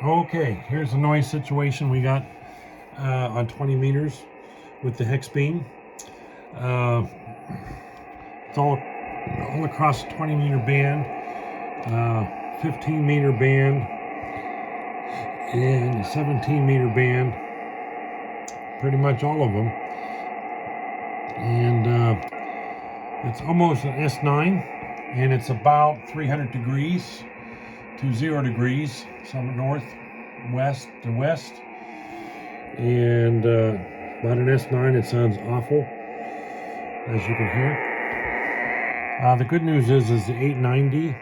Okay, here's the noise situation we got on 20 meters with the HexBeam. It's all across the 20 meter band, 15 meter band, and 17 meter band, pretty much all of them. And it's almost an S9, and it's about 300 degrees to 0 degrees, some north, west to west. And about an S9, it sounds awful, as you can hear. The good news is the 890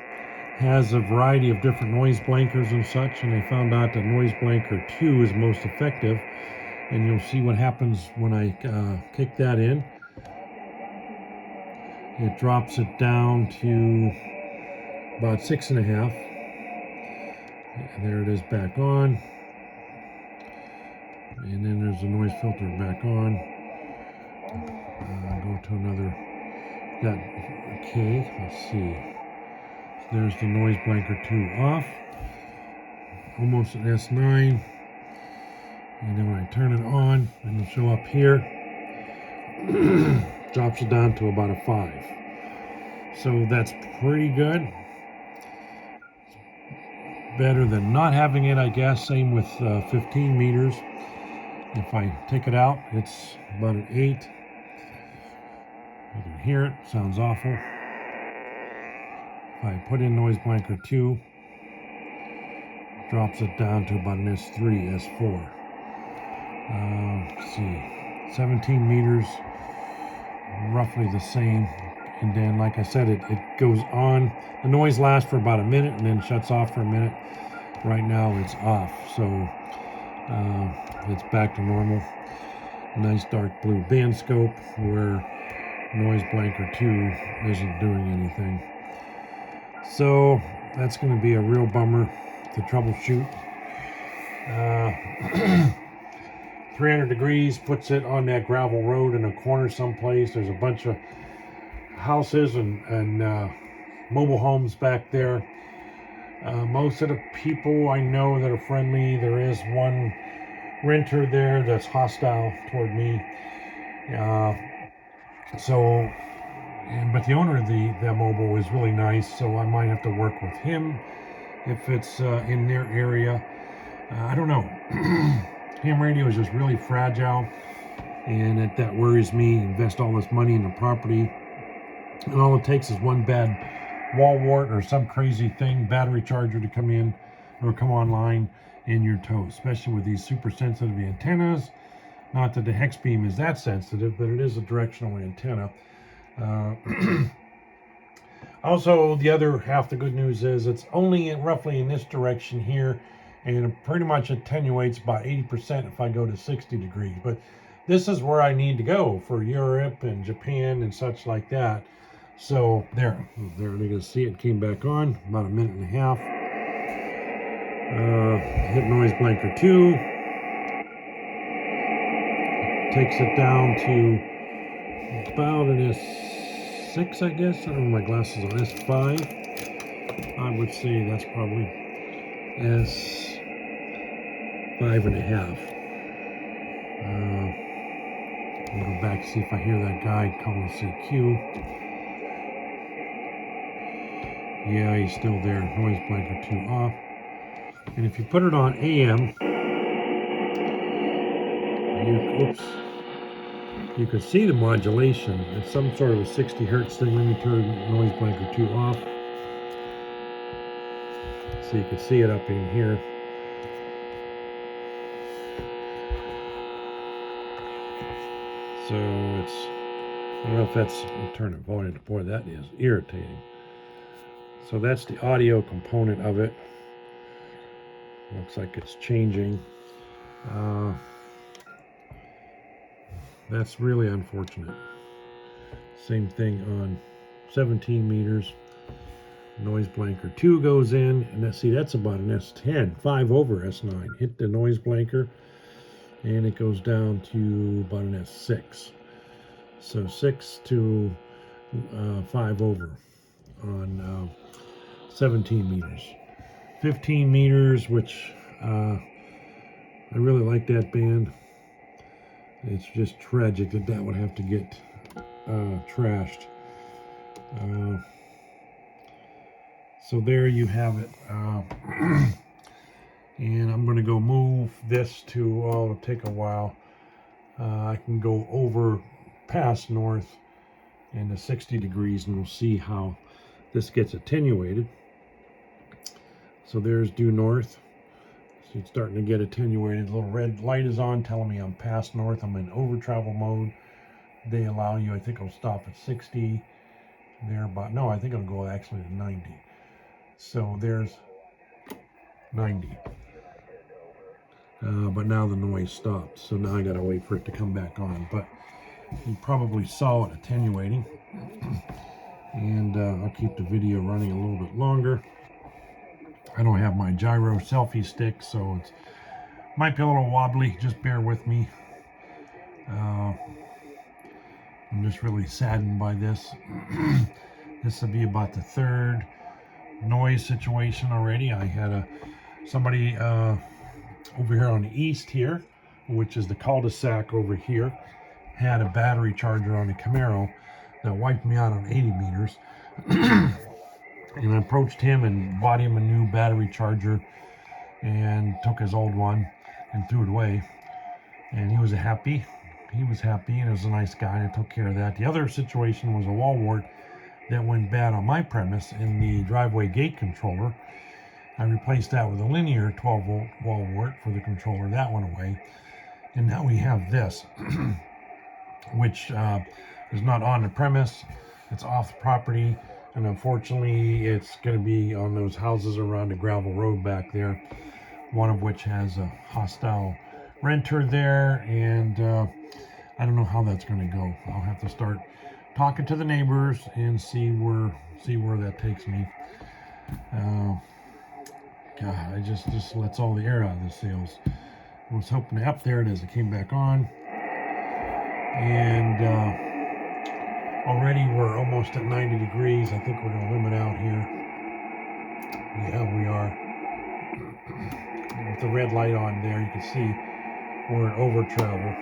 has a variety of different noise blankers and such, and they found out that noise blanker 2 is most effective. And you'll see what happens when I kick that in. It drops it down to about 6.5. There it is back on. And then there's the noise filter back on. Go to another. Okay, let's see. There's the noise blanker 2 off. Almost an S9. And then when I turn it on, it'll show up here. Drops it down to about a 5. So that's pretty good. Better than not having it, I guess. Same with 15 meters. If I take it out, it's about an 8. You can hear it, sounds awful. If I put in noise blanker 2, drops it down to about an S3, S4. Let's see, 17 meters, roughly the same. And then, like I said, it goes on. The noise lasts for about a minute and then shuts off for a minute. Right now it's off, so it's back to normal. Nice dark blue band scope where noise blanker 2 isn't doing anything. So that's going to be a real bummer to troubleshoot. 300 degrees puts it on that gravel road in a corner someplace. There's a bunch of houses and mobile homes back there. Most of the people I know that are friendly, there is one renter there that's hostile toward me. But the owner of the mobile is really nice, so I might have to work with him if it's in their area. I don't know. Ham radio is just really fragile, and that worries me. Invest all this money in the property, and all it takes is one bad wall wart or some crazy thing, battery charger to come in or come online, and you're toast, especially with these super sensitive antennas. Not that the HexBeam is that sensitive, but it is a directional antenna. Also, the other half the good news is it's only roughly in this direction here, and it pretty much attenuates by 80% if I go to 60 degrees. But this is where I need to go for Europe and Japan and such like that. So there you can see it came back on about a minute and a half. Hit noise blanker 2. Takes it down to about an S6, I guess. I don't know, my glasses on S5. I would say that's probably S5.5. I'll go back to see if I hear that guy calling CQ. Yeah, he's still there. Noise blanker 2 off. And if you put it on AM, you can see the modulation. It's some sort of a 60 hertz thing. Let me turn noise blanker 2 off. So you can see it up in here. So I don't know if that's, I'll turn the volume. Boy, that is irritating. So that's the audio component of it. Looks like it's changing. That's really unfortunate. Same thing on 17 meters. Noise blanker 2 goes in, and that's about an S10, 5 over S9. Hit the noise blanker, and it goes down to about an S6. So 6 to 5 over on 17 meters. 15 meters, which I really like that band. It's just tragic that that would have to get trashed. So there you have it. And I'm going to go move this to, oh, it'll take a while. I can go over past north into 60 degrees and we'll see how this gets attenuated. So there's due north. So it's starting to get attenuated. The little red light is on telling me I'm past north. I'm in over travel mode. They allow you, I think I'll stop at 60 there, but no, I think it'll go actually to 90. So there's 90. But now the noise stopped, so now I gotta wait for it to come back on. But you probably saw it attenuating. And I'll keep the video running a little bit longer. I don't have my gyro selfie stick, so it might be a little wobbly. Just bear with me. I'm just really saddened by this. This will be about the third noise situation already. I had somebody over here on the east here, which is the cul-de-sac over here, had a battery charger on the Camaro that wiped me out on 80 meters. And I approached him and bought him a new battery charger and took his old one and threw it away. And he was happy. He was happy, and it was a nice guy, and I took care of that. The other situation was a wall wart that went bad on my premise in the driveway gate controller. I replaced that with a linear 12-volt wall wart for the controller. That went away. And now we have this, which is not on the premise. It's off the property. And unfortunately, it's going to be on those houses around the gravel road back there, one of which has a hostile renter there. And I don't know how that's going to go. I'll have to start talking to the neighbors and see where that takes me. God, it just lets all the air out of the sails. I was hoping to, up there it is, it came back on. And already we're almost at 90 degrees. I think we're going to limit out here. Yeah, we are. With the red light on there, you can see we're in over travel.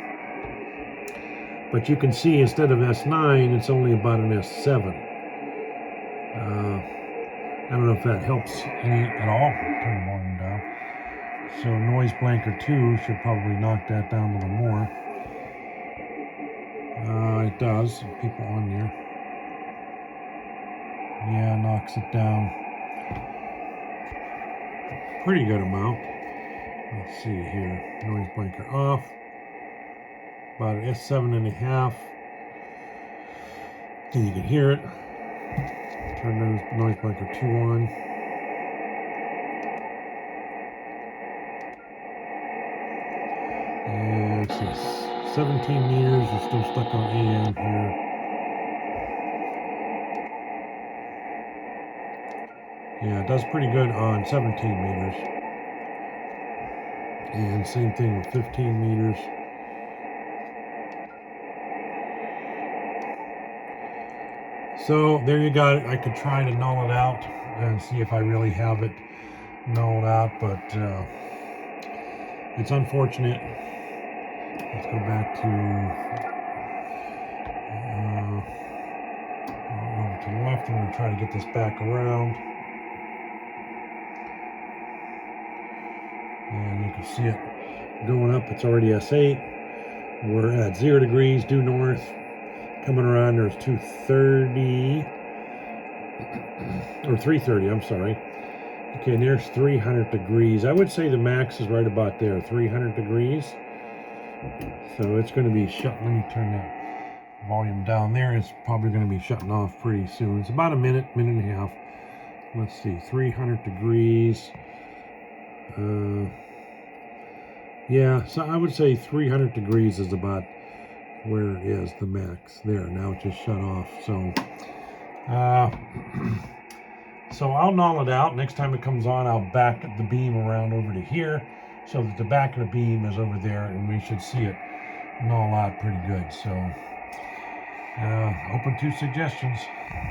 But you can see instead of S9, it's only about an S7. I don't know if that helps any at all. Turn the volume down. So noise blanker 2 should probably knock that down a little more. It does. People on there. Yeah, knocks it down. Pretty good amount. Let's see here. Noise blanker off. About an S7.5. Then you can hear it. Turn noise blanker 2 on. And let's see, 17 meters is still stuck on AM here. Yeah, it does pretty good on 17 meters. And same thing with 15 meters. So there you got it. I could try to null it out and see if I really have it nulled out, but it's unfortunate. Let's go back to over to the left. I'm going to try to get this back around. And you can see it going up. It's already S8. We're at 0 degrees due north. Coming around, there's 230 or 330. I'm sorry. Okay, and there's 300 degrees. I would say the max is right about there, 300 degrees. So it's going to be shut. Let me turn that volume down there. It's probably going to be shutting off pretty soon. It's about a minute and a half. Let's see, 300 degrees. Yeah, so I would say 300 degrees is about where it is, the max. There, now it just shut off. So so I'll null it out. Next time it comes on, I'll back the beam around over to here so that the back of the beam is over there, and we should see it null out pretty good. So open to suggestions.